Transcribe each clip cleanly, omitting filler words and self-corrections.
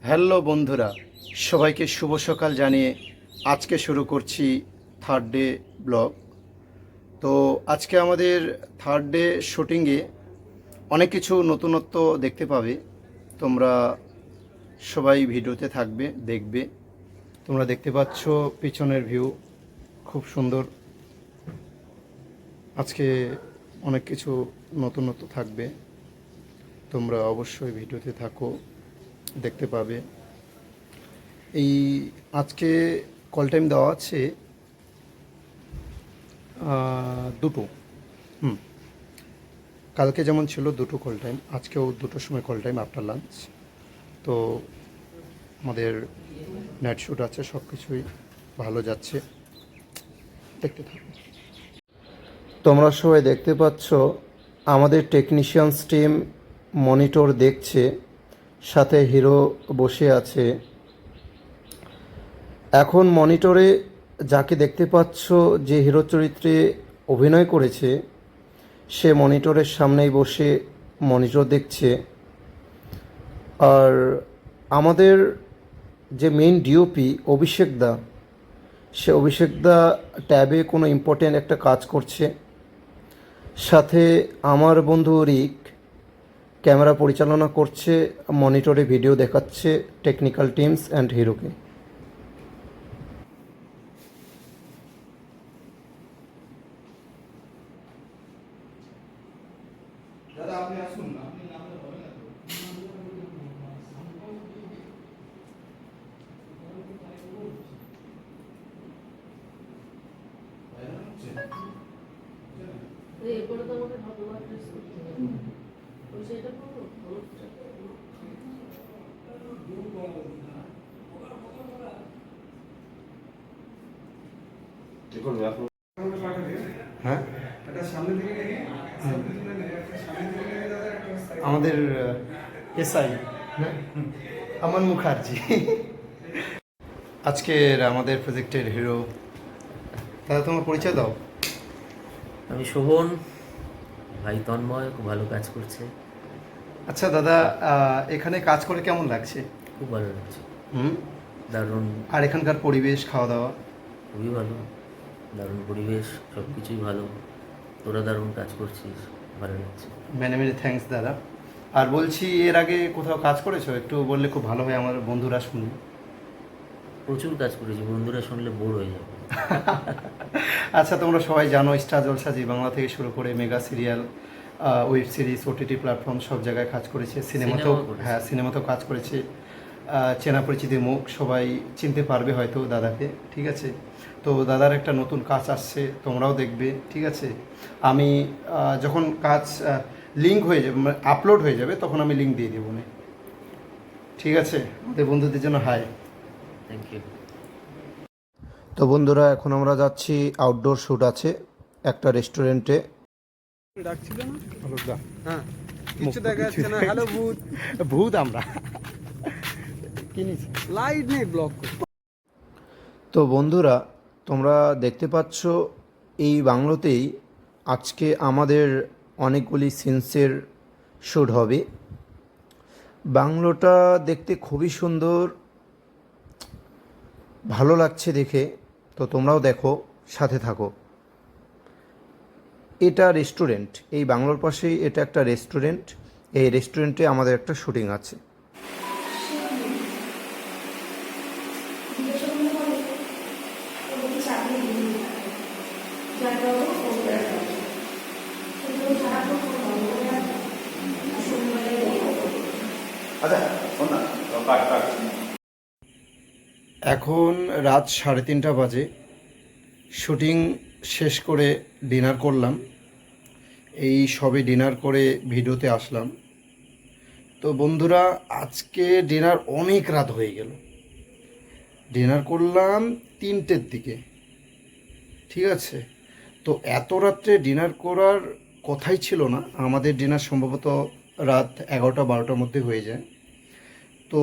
Hello বন্ধুরা, সবাইকে শুভ সকাল জানিয়ে আজকে শুরু করছি থার্ড ডে ব্লগ। তো আজকে আমাদের থার্ড ডে শুটিংয়ে অনেক কিছু নতুনত্ব দেখতে পাবে। তোমরা সবাই ভিডিওতে থাকবে, দেখবে। তোমরা দেখতে পাচ্ছ পিছনের ভিউ খুব সুন্দর। আজকে অনেক কিছু নতুনত্ব থাকবে, তোমরা অবশ্যই ভিডিওতে থাকো, দেখতে পাবে। এই আজকে কল টাইম দেওয়া আছে দুটো। কালকে যেমন ছিল দুটো কল টাইম, আজকেও দুটোর সময় কল টাইম আফটার লাঞ্চ। তো আমাদের নাইট শ্যুট আছে, সব কিছুই ভালো যাচ্ছে, দেখতে থাকো। তোমরা সবাই দেখতে পাচ্ছ আমাদের টেকনিশিয়ানস টিম মনিটর দেখছে, সাথে হিরো বসে আছে। এখন মনিটরে যাকে দেখতে পাচ্ছ, যে হিরো চরিত্রে অভিনয় করেছে, সে মনিটরের সামনেই বসে মনিটর দেখছে। আর আমাদের যে মেইন ডিওপি অভিষেক দা, সে অভিষেক দা ট্যাবে কোনো ইম্পর্টেন্ট একটা কাজ করছে। সাথে আমার বন্ধু রিক ক্যামেরা পরিচালনা করছে, মনিটরে ভিডিও দেখাচ্ছে টেকনিক্যাল টিমস অ্যান্ড হিরোকে। দাদা আপনি আসুন, আপনি নামলে হবে না তো। এরপরে তো আমাকে ধন্যবাদ ড্রেস করতে হবে। ওই সেটা করবো কি করবে আপনি? হ্যাঁ, এটা সামনে থেকে নিয়ে সামনে তুলে নিয়ে একটা সামনে থেকে নিয়ে দাদা একটা আমাদের এসআই আমান মুখার্জি আজকের আমাদের প্রজেক্টের হিরো। দাদা তোমার পরিচয় দাও। আমি শোভন, ভাই তন্ময় খুব ভালো কাজ করছে, আচ্ছা দাদা, এখানে কাজ করে কেমন লাগছে? খুব ভালো লাগছে, হুম। দারুণ, আর এখানকার পরিবেশ, খাওয়া দাওয়া? খুবই ভালো, দারুণ পরিবেশ, সব কিছুই ভালো, তোরা দারুণ কাজ করছিস, ভালো লাগছে। মেনি মেনি থ্যাঙ্কস দাদা। আর বলছি, এর আগে কোথাও কাজ করেছো? একটু বললে খুব ভালো হয়, আমার বন্ধুরা শুনি। প্রচুর কাজ করেছি, বন্ধুরা শুনলে বোর হয়ে যাবে। আচ্ছা, তোমরা সবাই জানো স্টার জলসা জি বাংলা থেকে শুরু করে mega serial, web series, OTT platform সব জায়গায় কাজ করেছে। সিনেমাতেও, সিনেমাও করেছে। হ্যাঁ, সিনেমাতেও কাজ করেছে। চেনা পরিচিতি মুখ, সবাই চিনতে পারবে হয়তো দাদাকে, ঠিক আছে? তো দাদার একটা নতুন কাজ আসছে, তোমরাও দেখবে, ঠিক আছে? আমি যখন কাজ লিঙ্ক হয়ে যাবে, মানে আপলোড হয়ে যাবে, তখন আমি লিঙ্ক দিয়ে দেবো না, ঠিক আছে? আমাদের বন্ধুদের জন্য হাই। Thank you. তো বন্ধুরা, এখন আমরা যাচ্ছি, আউটডোর শ্যুট আছে একটা রেস্টুরেন্টে। ডাকছিল না? হলুদা, হ্যাঁ, কিছু দেখা যাচ্ছে না। হ্যালো ভূত। ভূত আমরা কিনেছি। লাইট নেই, ব্লক। তো বন্ধুরা, তোমরা দেখতে পাচ্ছ এই বাংলোতেই আজকে আমাদের অনেকগুলি সিনসের শ্যুট হবে। বাংলোটা দেখতে খুবই সুন্দর, ভালো লাগছে দেখে। তো তোমরাও দেখো, সাথে থাকো। এটা রেস্টুরেন্ট, এই বাংলোর পাশেই এটা একটা রেস্টুরেন্ট। এই রেস্টুরেন্টে আমাদের একটা শুটিং আছে। এখন রাত 3:30 বাজে। শুটিং শেষ করে ডিনার করলাম, এই সবে ডিনার করে ভিডিওতে আসলাম। তো বন্ধুরা, আজকে ডিনার অনেক রাত হয়ে গেল। ডিনার করলাম 3টের দিকে, ঠিক আছে? তো এত রাত্রে ডিনার করার কথাই ছিল না। আমাদের ডিনার সম্ভবত রাত 11টা-12টার মধ্যে হয়ে যায়। তো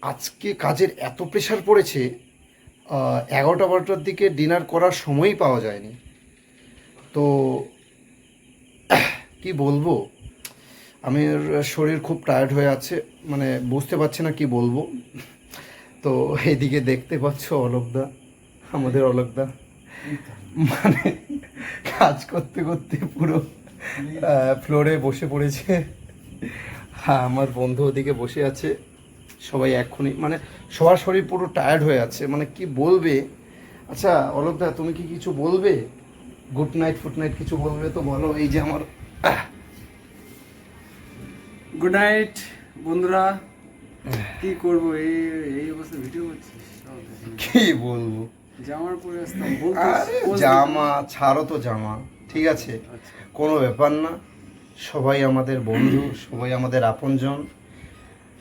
আজকে কাজের এত প্রেশার পড়েছে, 11টা-12টার দিকে ডিনার করার সময়ই পাওয়া যায়নি। তো কি বলবো, আমার শরীর খুব টায়ার্ড হয়ে আছে, মানে বুঝতে পারছি না কি বলবো। তো এদিকে দেখতে পাচ্ছ অলোকদা, আমাদের অলোকদা মানে কাজ করতে করতে পুরো ফ্লোরে বসে পড়েছে। হ্যাঁ, আমার বন্ধু ওদিকে বসে আছে, সবাই এক্ষুনি মানে সবার শরীর পুরো টায়ার্ড হয়ে আছে, মানে কি বলবে। আচ্ছা অলোকদা, তুমি কি কিছু বলবে? গুড নাইট ফুড নাইট কিছু বলবে তো বলো। এই যে আমার গুড নাইট বন্ধুরা। কি করবো, এই এই অবস্থা ভিডিও করছিস? কি বলবো, জামার পরে আসতাম আরে জামা ছাড়ো তো, জামা ঠিক আছে, কোনো ব্যাপার না। সবাই আমাদের বন্ধু, সবাই আমাদের আপনজন,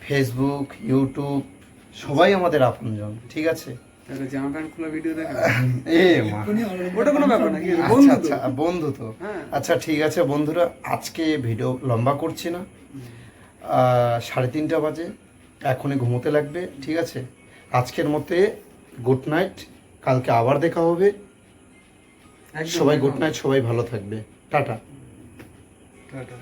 ফেসবুক ইউটিউব সবাই আমাদের আপনজন, ঠিক আছে। তাহলে জামা প্যান্ট খোলা ভিডিও দেখা এ মা, ওটা কোনো ব্যাপার না, কি আচ্ছা বন্ধু তো। আচ্ছা বন্ধু তো, হ্যাঁ। আচ্ছা ঠিক আছে বন্ধুরা, আজকে ভিডিও লম্বা করছি না। 3:30 বাজে, এখনই ঘুমোতে লাগবে, ঠিক আছে। আজকের মতে গুড নাইট, কালকে আবার দেখা হবে। একদম সবাই গুড নাইট, সবাই ভালো থাকবে, টাটা। টাটা।